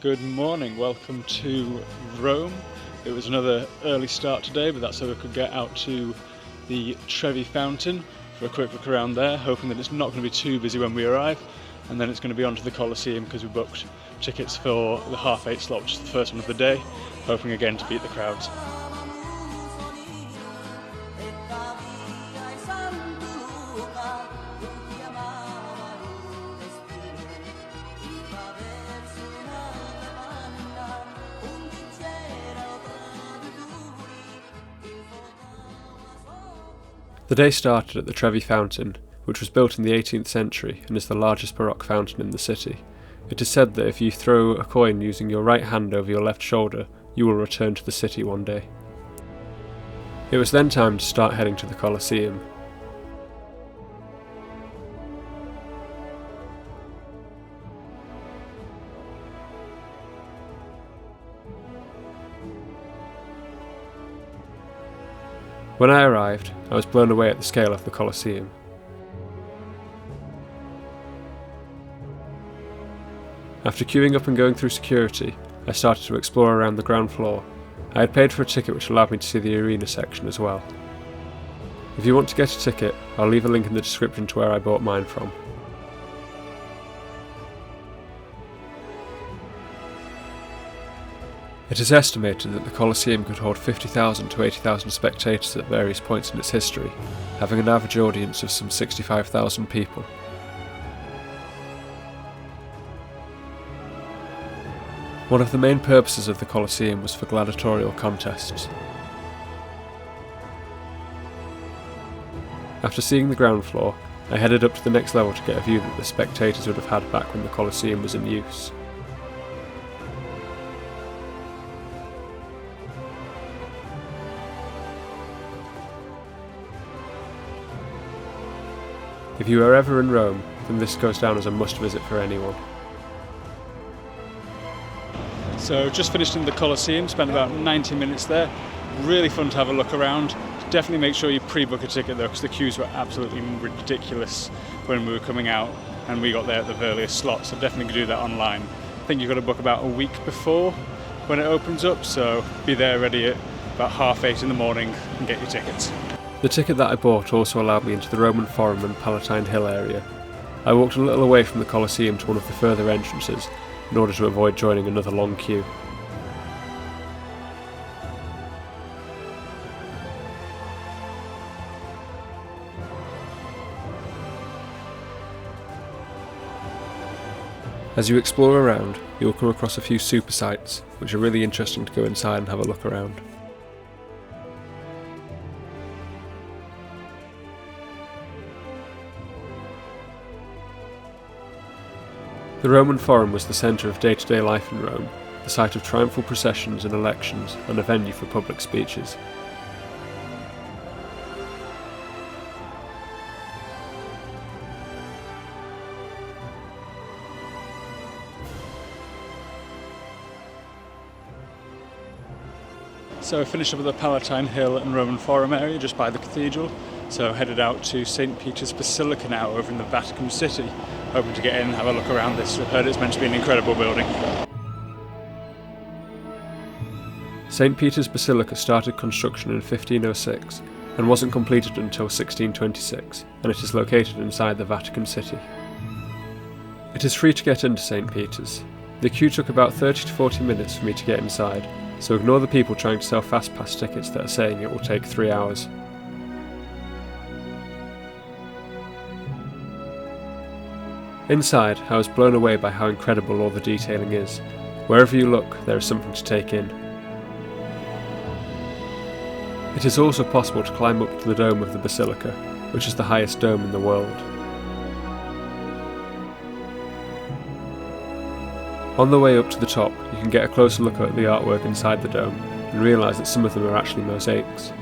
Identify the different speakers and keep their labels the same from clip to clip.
Speaker 1: Good morning, welcome to Rome. It was another early start today, but that's so we could get out to the Trevi Fountain for a quick look around there, hoping that it's not going to be too busy when we arrive, and then it's going to be on to the Colosseum because we booked tickets for the 8:30 slot, which is the first one of the day, hoping again to beat the crowds. The day started at the Trevi Fountain, which was built in the 18th century and is the largest Baroque fountain in the city. It is said that if you throw a coin using your right hand over your left shoulder, you will return to the city one day. It was then time to start heading to the Colosseum. When I arrived, I was blown away at the scale of the Colosseum. After queuing up and going through security, I started to explore around the ground floor. I had paid for a ticket which allowed me to see the arena section as well. If you want to get a ticket, I'll leave a link in the description to where I bought mine from. It is estimated that the Colosseum could hold 50,000 to 80,000 spectators at various points in its history, having an average audience of some 65,000 people. One of the main purposes of the Colosseum was for gladiatorial contests. After seeing the ground floor, I headed up to the next level to get a view that the spectators would have had back when the Colosseum was in use. If you are ever in Rome, then this goes down as a must visit for anyone. So just finished in the Colosseum, spent about 90 minutes there. Really fun to have a look around. Definitely make sure you pre-book a ticket though, because the queues were absolutely ridiculous when we were coming out and we got there at the earliest slot, so definitely do that online. I think you've got to book about a week before when it opens up, so be there ready at about 8:30 in the morning and get your tickets. The ticket that I bought also allowed me into the Roman Forum and Palatine Hill area. I walked a little away from the Colosseum to one of the further entrances in order to avoid joining another long queue. As you explore around, you will come across a few super sites, which are really interesting to go inside and have a look around. The Roman Forum was the centre of day-to-day life in Rome, the site of triumphal processions and elections, and a venue for public speeches. So I finished up at the Palatine Hill and Roman Forum area just by the cathedral, so headed out to St. Peter's Basilica now over in the Vatican City, hoping to get in and have a look around this. I've heard it's meant to be an incredible building. St. Peter's Basilica started construction in 1506 and wasn't completed until 1626, and it is located inside the Vatican City. It is free to get into St. Peter's. The queue took about 30 to 40 minutes for me to get inside, so ignore the people trying to sell fast pass tickets that are saying it will take 3 hours. Inside, I was blown away by how incredible all the detailing is. Wherever you look, there is something to take in. It is also possible to climb up to the dome of the Basilica, which is the highest dome in the world. On the way up to the top, you can get a closer look at the artwork inside the dome and realise that some of them are actually mosaics.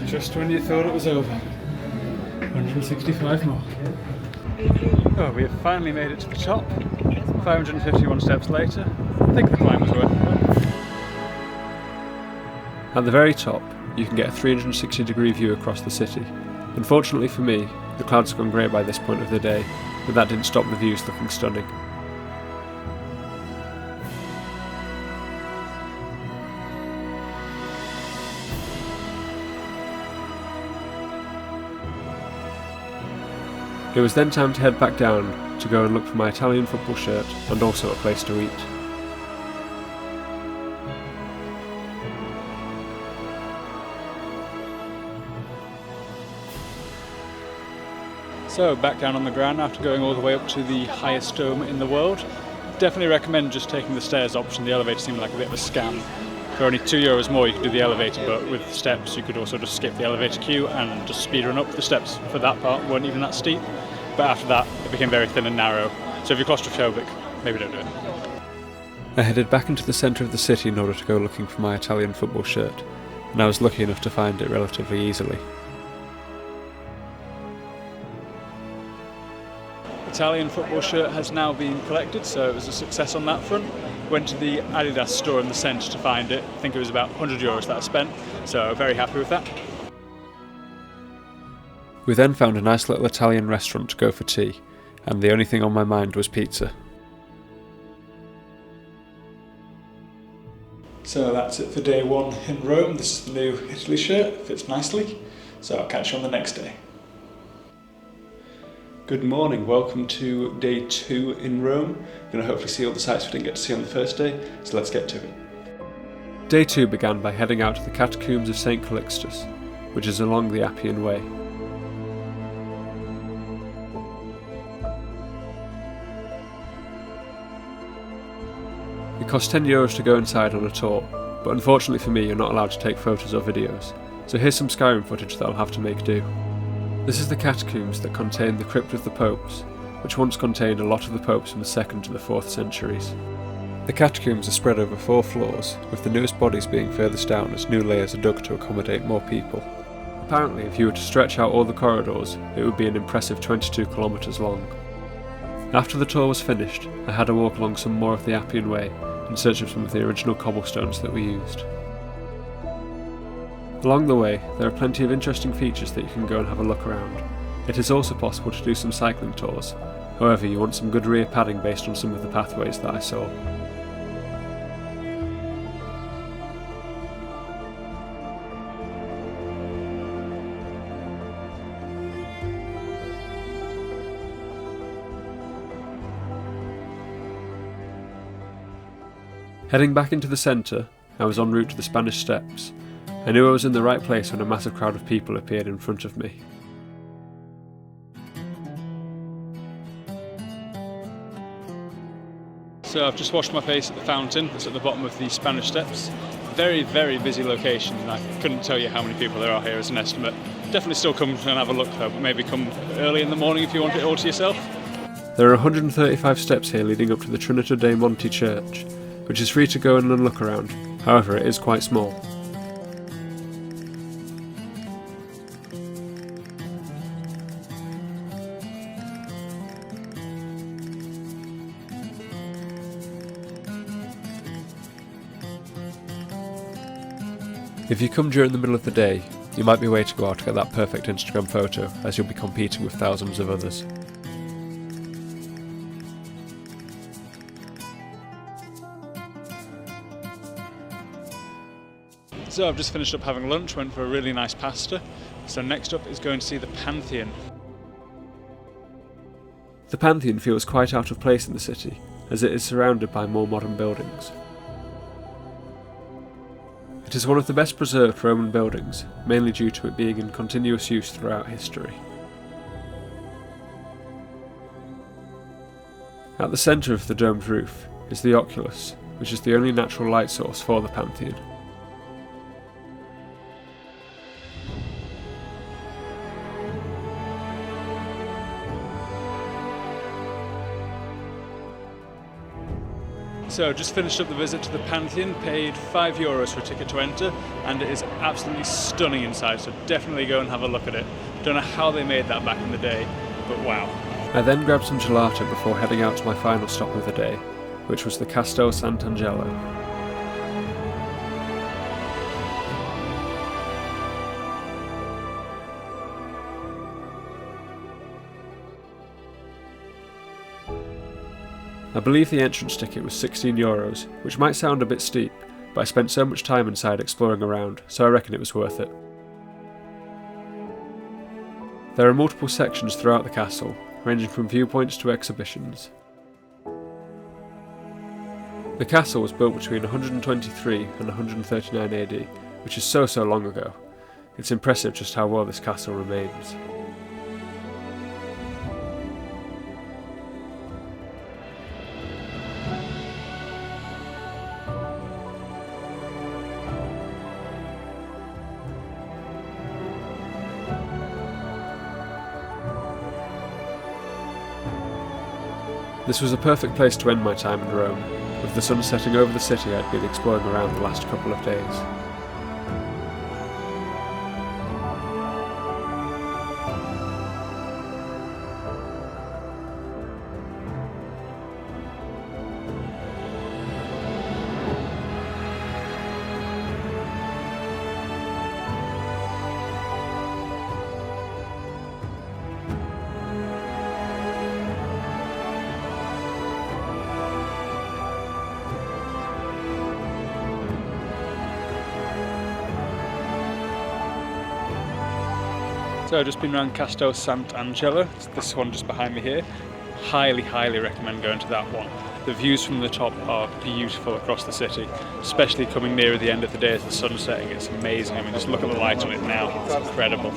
Speaker 1: Just when you thought it was over, 165 more. Oh, we have finally made it to the top. 551 steps later. I think the climb was worth it. At the very top,
Speaker 2: you can get a 360-degree view across the city. Unfortunately for me, the clouds had gone grey by this point of the day, but that didn't stop the views looking stunning. It was then time to head back down to go and look for my Italian football shirt and also a place to eat.
Speaker 1: So back down on the ground after going all the way up to the highest dome in the world. Definitely recommend just taking the stairs option. The elevator seemed like a bit of a scam. For only €2 more you could do the elevator, but with steps you could also just skip the elevator queue and just speed run up. The steps for that part weren't even that steep, but after that it became very thin and narrow, so if you're claustrophobic, maybe don't do it.
Speaker 2: I headed back into the centre of the city in order to go looking for my Italian football shirt, and I was lucky enough to find it relatively easily.
Speaker 1: Italian football shirt has now been collected, so it was a success on that front. Went to the Adidas store in the centre to find it. I think it was about €100 that I spent, so very happy with that.
Speaker 2: We then found a nice little Italian restaurant to go for tea, and the only thing on my mind was pizza.
Speaker 1: So that's it for day one in Rome. This is the new Italy shirt, fits nicely, so I'll catch you on the next day. Good morning, welcome to day 2 in Rome. We're going to hopefully see all the sights we didn't get to see on the first day, so let's get to it.
Speaker 2: Day 2 began by heading out to the Catacombs of St Callixtus, which is along the Appian Way. It costs €10 to go inside on a tour, but unfortunately for me you're not allowed to take photos or videos, so here's some Skyrim footage that I'll have to make do. This is the catacombs that contain the Crypt of the Popes, which once contained a lot of the popes from the 2nd to the 4th centuries. The catacombs are spread over 4 floors, with the newest bodies being furthest down as new layers are dug to accommodate more people. Apparently, if you were to stretch out all the corridors, it would be an impressive 22 kilometres long. After the tour was finished, I had a walk along some more of the Appian Way in search of some of the original cobblestones that we used. Along the way, there are plenty of interesting features that you can go and have a look around. It is also possible to do some cycling tours, however you want some good rear padding based on some of the pathways that I saw. Heading back into the centre, I was en route to the Spanish Steps. I knew I was in the right place when a massive crowd of people appeared in front of me.
Speaker 1: So I've just washed my face at the fountain. It's at the bottom of the Spanish Steps. Very, very busy location, and I couldn't tell you how many people there are here as an estimate. Definitely still come and have a look though, but maybe come early in the morning if you want it all to yourself.
Speaker 2: There are 135 steps here leading up to the Trinita dei Monti church, which is free to go and look around. However, it is quite small. If you come during the middle of the day, you might be way to go out to get that perfect Instagram photo, as you'll be competing with thousands of others.
Speaker 1: So I've just finished up having lunch, went for a really nice pasta. So next up is going to see the Pantheon.
Speaker 2: The Pantheon feels quite out of place in the city, as it is surrounded by more modern buildings. It is one of the best preserved Roman buildings, mainly due to it being in continuous use throughout history. At the centre of the domed roof is the oculus, which is the only natural light source for the Pantheon.
Speaker 1: So just finished up the visit to the Pantheon, paid €5 for a ticket to enter, and it is absolutely stunning inside, so definitely go and have a look at it. Don't know how they made that back in the day, but wow.
Speaker 2: I then grabbed some gelato before heading out to my final stop of the day, which was the Castel Sant'Angelo. I believe the entrance ticket was €16, which might sound a bit steep, but I spent so much time inside exploring around, so I reckon it was worth it. There are multiple sections throughout the castle, ranging from viewpoints to exhibitions. The castle was built between 123 and 139 AD, which is so long ago. It's impressive just how well this castle remains. This was a perfect place to end my time in Rome, with the sun setting over the city I'd been exploring around the last couple of days.
Speaker 1: So I've just been around Castel Sant'Angelo, it's this one just behind me here. Highly recommend going to that one. The views from the top are beautiful across the city, especially coming nearer the end of the day as the sun's setting. It's amazing. I mean, just look at the light on it now, it's incredible.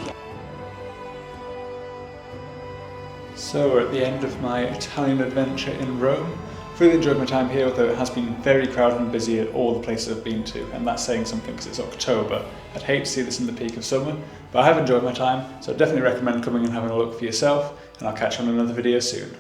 Speaker 1: So we're at the end of my Italian adventure in Rome. Really enjoyed my time here, although it has been very crowded and busy at all the places I've been to, and that's saying something because it's October. I'd hate to see this in the peak of summer, but I have enjoyed my time, so I definitely recommend coming and having a look for yourself, and I'll catch you on another video soon.